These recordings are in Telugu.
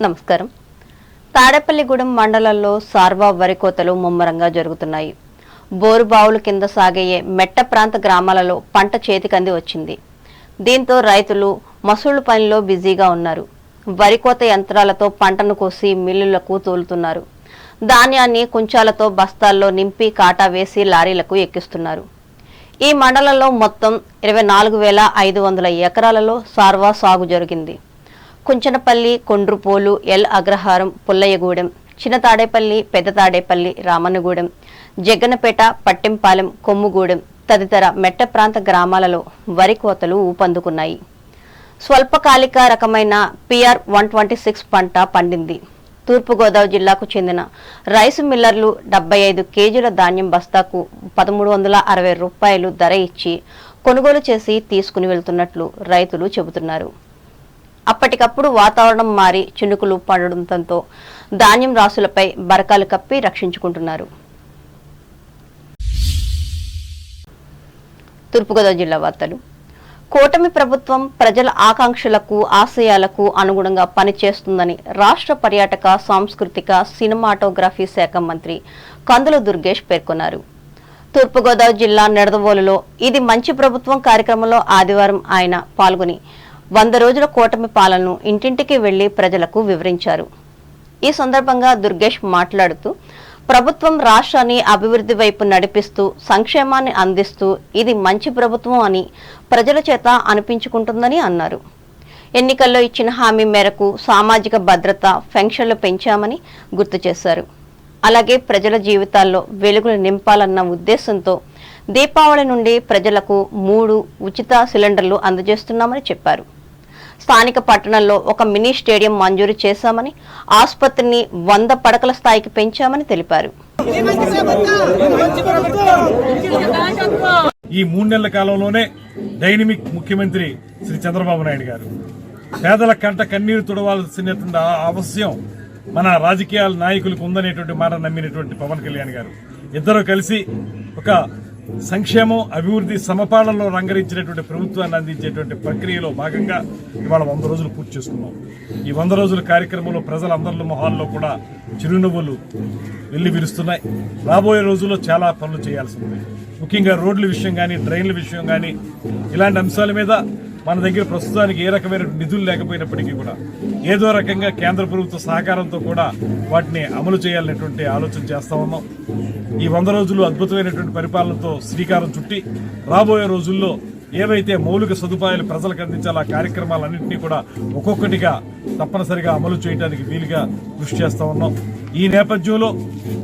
నమస్కారం. తాడేపల్లిగూడెం మండలంలో సార్వా వరి కోతలు ముమ్మరంగా జరుగుతున్నాయి. బోరుబావుల కింద సాగే మెట్ట ప్రాంత గ్రామాలలో పంట చేతికంది వచ్చింది. దీంతో రైతులు మసూళ్ల పనిలో బిజీగా ఉన్నారు. వరి కోత యంత్రాలతో పంటను కోసి మిల్లులకు తోలుతున్నారు. ధాన్యాన్ని కుంచాలతో బస్తాల్లో నింపి కాటా వేసి లారీలకు ఎక్కిస్తున్నారు. ఈ మండలంలో మొత్తం 24,500 ఎకరాలలో సార్వా సాగు జరిగింది. కుంచనపల్లి, కొండ్రుపోలు, ఎల్ అగ్రహారం, పుల్లయ్యగూడెం, చిన్న తాడేపల్లి, పెద్ద తాడేపల్లి, రామన్నగూడెం, జగ్గనపేట, పట్టెంపాలెం, కొమ్ముగూడెం తదితర మెట్ట ప్రాంత గ్రామాలలో వరి కోతలు ఊపందుకున్నాయి. స్వల్పకాలిక రకమైన PR 126 పంట పండింది. తూర్పుగోదావరి జిల్లాకు చెందిన రైసు మిల్లర్లు 75 కేజీల ధాన్యం బస్తాకు 1,360 రూపాయలు ధర ఇచ్చి కొనుగోలు చేసి తీసుకుని వెళ్తున్నట్లు రైతులు చెబుతున్నారు. అప్పటికప్పుడు వాతావరణం మారి చినుకులు పడడంతో ధాన్యం రాసులపై బరకాలు కప్పి రక్షించుకుంటున్నారు. తూర్పుగోదావరి జిల్లా వార్తలు. కూటమి ప్రభుత్వం ప్రజల ఆకాంక్షలకు, ఆశయాలకు అనుగుణంగా పనిచేస్తుందని రాష్ట్ర పర్యాటక, సాంస్కృతిక, సినిమాటోగ్రఫీ శాఖ మంత్రి కందుల దుర్గేష్ పేర్కొన్నారు. తూర్పుగోదావరి జిల్లా నిడదవోలులో ఇది మంచి ప్రభుత్వం కార్యక్రమంలో ఆదివారం ఆయన పాల్గొని 100 రోజుల కూటమి పాలనను ఇంటింటికి వెళ్లి ప్రజలకు వివరించారు. ఈ సందర్భంగా దుర్గేష్ మాట్లాడుతూ ప్రభుత్వం రాష్ట్రాన్ని అభివృద్ధి వైపు నడిపిస్తూ సంక్షేమాన్ని అందిస్తూ ఇది మంచి ప్రభుత్వం అని ప్రజల చేత అనిపించుకుంటుందని అన్నారు. ఎన్నికల్లో ఇచ్చిన హామీ మేరకు సామాజిక భద్రత, పెన్షన్లు పెంచామని గుర్తు చేశారు. అలాగే ప్రజల జీవితాల్లో వెలుగులు నింపాలన్న ఉద్దేశంతో దీపావళి నుండి ప్రజలకు 3 ఉచిత సిలిండర్లు అందజేస్తున్నామని చెప్పారు. స్థానిక పట్టణంలో ఒక మినీ స్టేడియం మంజూరు చేశామని, ఆసుపత్రిని 100 పడకల స్థాయికి పెంచామని తెలిపారు. ఈ 3 నెలల కాలంలోనే డైనమిక్ ముఖ్యమంత్రి శ్రీ చంద్రబాబు నాయుడు గారు పేదల కంట కన్నీరు తుడవాల్సిన అవశ్యం మన రాజకీయ నాయకులకు ఉందనేటువంటి మాట నమ్మినటువంటి పవన్ కళ్యాణ్ గారు ఇద్దరు కలిసి ఒక సంక్షేమం, అభివృద్ధి సమపాలనలో రంగరించినటువంటి ప్రభుత్వాన్ని అందించేటువంటి ప్రక్రియలో భాగంగా ఇవాళ 100 రోజులు పూర్తి చేసుకున్నాం. ఈ 100 రోజుల కార్యక్రమంలో ప్రజలందరి మొహాల్లో కూడా చిరునవ్వులు వెళ్లి విరుస్తున్నాయి. రాబోయే రోజుల్లో చాలా పనులు చేయాల్సి ఉంది. ముఖ్యంగా రోడ్ల విషయం కానీ, డ్రైన్ల విషయం కానీ, ఇలాంటి అంశాల మీద మన దగ్గర ప్రస్తుతానికి ఏ రకమైన నిధులు లేకపోయినప్పటికీ కూడా ఏదో రకంగా కేంద్ర ప్రభుత్వ సహకారంతో కూడా వాటిని అమలు చేయాలనేటువంటి ఆలోచన చేస్తా ఉన్నాం. ఈ 100 రోజులు అద్భుతమైనటువంటి పరిపాలనతో శ్రీకారం చుట్టి రాబోయే రోజుల్లో ఏవైతే మౌలిక సదుపాయాలు ప్రజలకు అందించాలో ఆ కార్యక్రమాలన్నింటినీ కూడా ఒక్కొక్కటిగా తప్పనిసరిగా అమలు చేయడానికి వీలుగా కృషి చేస్తా ఉన్నాం. ఈ నేపథ్యంలో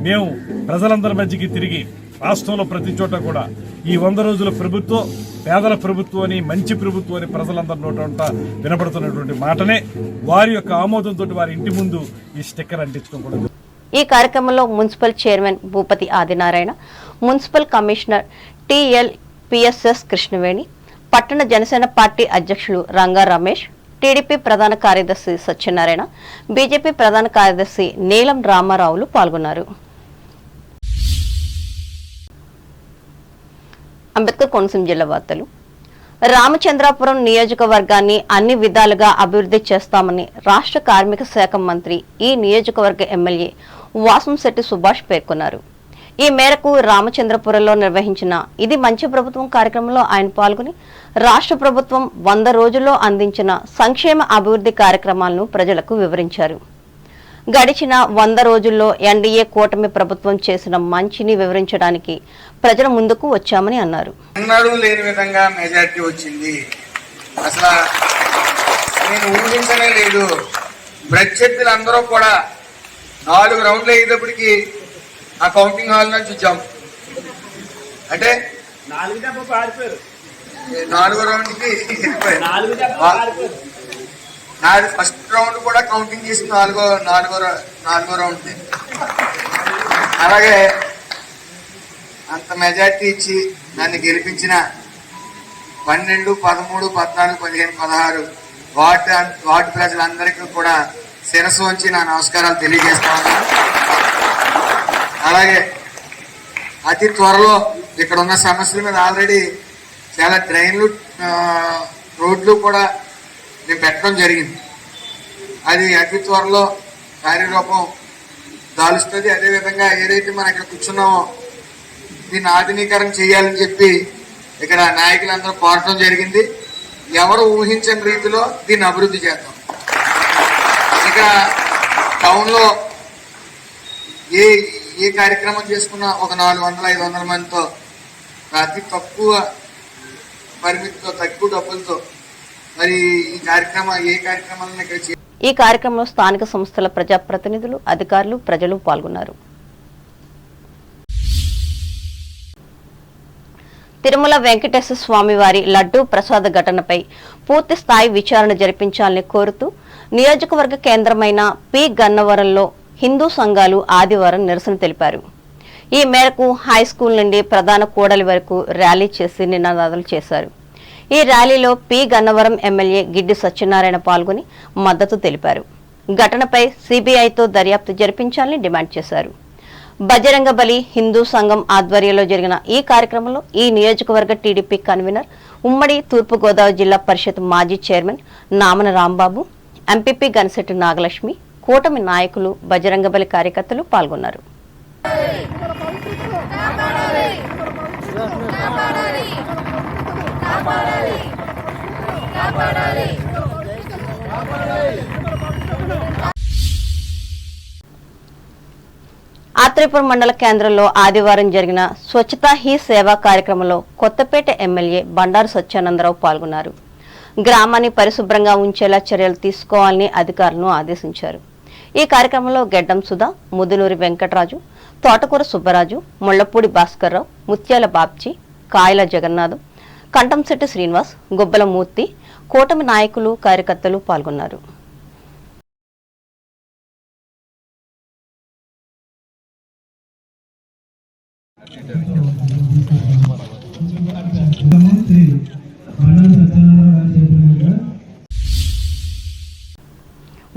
మేము ప్రజలందరి మధ్యకి తిరిగి రాష్ట్రంలో ప్రతి చోట కూడా ఈ 100 రోజుల ప్రభుత్వం పేదల ప్రభుత్వం అని, మంచి ప్రభుత్వం అని ప్రజలందరి నోట వినపడుతున్నటువంటి మాటనే వారి యొక్క ఆమోదంతో వారి ఇంటి ముందు ఈ స్టిక్కర్ అంటించుకోకూడదు. ఈ కార్యక్రమంలో municipal chairman Bhupathi Adinarayana, municipal commissioner TLPSS Krishnaveni, పట్టణ జనసేన పార్టీ అధ్యక్షులు రంగా రమేష్, టీడీపీ ప్రధాన కార్యదర్శి సత్యనారాయణ, బీజేపీ ప్రధాన కార్యదర్శి నీలం రామారావులు పాల్గొన్నారు. అంబేద్కర్ కోనసీమ జిల్లా వార్తలు. రామచంద్రాపురం నియోజకవర్గాన్ని అన్ని విధాలుగా అభివృద్ధి చేస్తామని రాష్ట్ర కార్మిక శాఖ మంత్రి, ఈ నియోజకవర్గ ఎమ్మెల్యే వాసంశెట్టి సుభాష్ పేర్కొన్నారు. ఈ మేరకు రామచంద్రపురంలో నిర్వహించిన ఇది మంచి ప్రభుత్వం కార్యక్రమంలో ఆయన పాల్గొని రాష్ట్ర ప్రభుత్వం 100 రోజుల్లో అందించిన సంక్షేమ అభివృద్ధి కార్యక్రమాలను ప్రజలకు వివరించారు. గడిచిన 100 రోజుల్లో ఎన్డీఏ కూటమి ప్రభుత్వం చేసిన మంచిని వివరించడానికి ప్రజల ముందుకు వచ్చామని అన్నారు. అన్నాడు లేని విధంగా మెజార్టీ వచ్చింది. అసలు నేను ఊహించనే లేదు. ప్రత్యర్థులు అందరూ కూడా 4 రౌండ్లు అయ్యేటప్పటికి ఆ కౌంటింగ్ హాల్ నుంచి జంప్ అంటే 4వ రౌండ్కి నాది ఫస్ట్ రౌండ్ కూడా కౌంటింగ్ చేసి 4వ రౌండ్. అలాగే అంత మెజార్టీ ఇచ్చి నన్ను గెలిపించిన 12, 13, 14, 15, 16 వార్డు ప్రజలందరికీ కూడా శిరస్సు వంచి నా నమస్కారాలు తెలియజేస్తా ఉన్నాను. అలాగే అతి త్వరలో ఇక్కడ ఉన్న సమస్యల మీద ఆల్రెడీ చాలా డ్రైన్లు, రోడ్లు కూడా మేము పెట్టడం జరిగింది. అది అతి త్వరలో కార్యరూపం దాలుస్తుంది. అదేవిధంగా ఏదైతే మనం ఇక్కడ కూర్చున్నామో దీన్ని ఆధునీకరణ చేయాలని చెప్పి ఇక్కడ నాయకులందరూ కోరటం జరిగింది. ఎవరు ఊహించని రీతిలో దీన్ని అభివృద్ధి చేద్దాం. ఇక్కడ టౌన్లో ఏ కార్యక్రమం చేసుకున్నా ఒక 400-500 మందితో అతి తక్కువ పరిమితితో తక్కువ డబ్బులతో మరి ఏ కార్యక్రమాలను ఇక్కడ ఈ కార్యక్రమంలో స్థానిక సంస్థల ప్రజాప్రతినిధులు, అధికారులు, ప్రజలు పాల్గొన్నారు. తిరుమల వెంకటేశ్వర స్వామి వారి లడ్డూ ప్రసాద ఘటనపై పూర్తి స్థాయి విచారణ జరిపించాలని కోరుతూ నియోజకవర్గ కేంద్రమైన పి గన్నవరంలో హిందూ సంఘాలు ఆదివారం నిరసన తెలిపారు. ఈ మేరకు హైస్కూల్ నుండి ప్రధాన కూడలి వరకు ర్యాలీ చేసి నినాదాలు చేశారు. ఈ ర్యాలీలో పి గన్నవరం ఎమ్మెల్యే గిడ్డి సత్యనారాయణ పాల్గొని మద్దతు తెలిపారు. ఘటనపై సిబిఐతో దర్యాప్తు జరిపించాలని డిమాండ్ చేశారు. బజరంగ బలి హిందూ సంఘం ఆధ్వర్యంలో జరిగిన ఈ కార్యక్రమంలో ఈ నియోజకవర్గ టీడీపీ కన్వీనర్, ఉమ్మడి తూర్పుగోదావరి జిల్లా పరిషత్ మాజీ చైర్మన్ నామన రాంబాబు, ఎంపీపీ గనిశెట్టి నాగలక్ష్మి, కూటమి నాయకులు, బజరంగబలి కార్యకర్తలు పాల్గొన్నారు. ఆత్రేయపురం మండల కేంద్రంలో ఆదివారం జరిగిన స్వచ్ఛతా హీ సేవా కార్యక్రమంలో కొత్తపేట ఎమ్మెల్యే బండారు సత్యానందరావు పాల్గొన్నారు. గ్రామాన్ని పరిశుభ్రంగా ఉంచేలా చర్యలు తీసుకోవాలని అధికారులను ఆదేశించారు. ఈ కార్యక్రమంలో గెడ్డం సుధా, ముదునూరి వెంకటరాజు, తోటకూర సుబ్బరాజు, ముళ్లపూడి భాస్కర్రావు, ముత్యాల బాబ్జీ, కాయల జగన్నాథం, కంటంశెట్టి శ్రీనివాస్, గుబ్బల మూర్తి, కూటమి నాయకులు, కార్యకర్తలు పాల్గొన్నారు.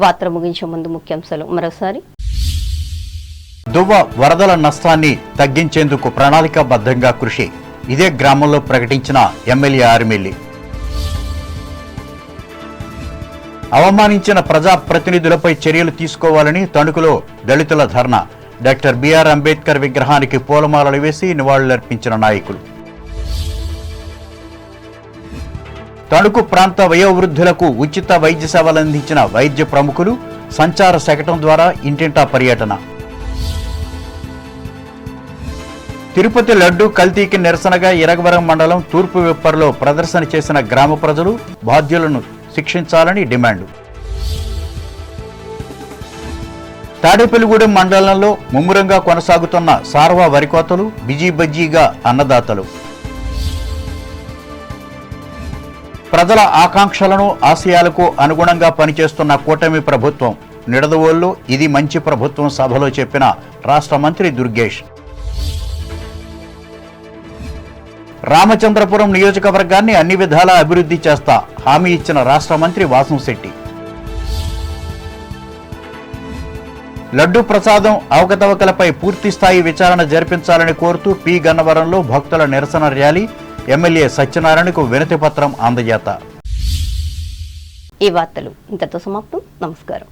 వార్తలు ముగించే ముందు ముఖ్యాంశాలు మరోసారి. దువ్వ వరదల నష్టాన్ని తగ్గించేందుకు ప్రణాళికాబద్ధంగా కృషి, ఇదే గ్రామంలో ప్రకటించిన ఎమ్మెల్యే ఆర్మిల్లి. అవమానించిన ప్రజాప్రతినిధులపై చర్యలు తీసుకోవాలని తణుకులో దళితుల ధర్నా, డాక్టర్ బిఆర్ అంబేద్కర్ విగ్రహానికి పూలమాలలు వేసి నివాళులర్పించిన నాయకులు. తణుకు ప్రాంత వయోవృద్ధులకు ఉచిత వైద్య సేవలు అందించిన వైద్య ప్రముఖులు, సంచార శకటం ద్వారా ఇంటింటా పర్యటన. తిరుపతి లడ్డూ కల్తీకి నిరసనగా ఇరగవరం మండలం తూర్పు విప్పర్లో ప్రదర్శన చేసిన గ్రామ ప్రజలు బాధ్యులను శిక్షించాలని డిమాండ్. తాడేపల్లిగూడెం మండలంలో ముమ్మరంగా కొనసాగుతున్న సార్వా వరికోతలు, బిజీబజ్జీగా అన్నదాతలు. ప్రజల ఆకాంక్షలను, ఆశయాలకు అనుగుణంగా పనిచేస్తున్న కూటమి ప్రభుత్వం, నిడదవోల్లో ఇది మంచి ప్రభుత్వం సభలో చెప్పిన రాష్ట్ర మంత్రి దుర్గేష్. రామచంద్రపురం నియోజకవర్గాన్ని అన్ని విధాలా అభివృద్ధి చేస్తా హామీ ఇచ్చిన రాష్ట్ర మంత్రి వాసంశెట్టి. లడ్డూ ప్రసాదం అవకతవకలపై పూర్తిస్థాయి విచారణ జరిపించాలని కోరుతూ పి గన్నవరంలో భక్తుల నిరసన ర్యాలీ, ఎమ్మెల్యే సత్యనారాయణకు వినతి పత్రం అందజేత. ఈ వార్తలు ఇంతతో సమాప్తం. నమస్కారం.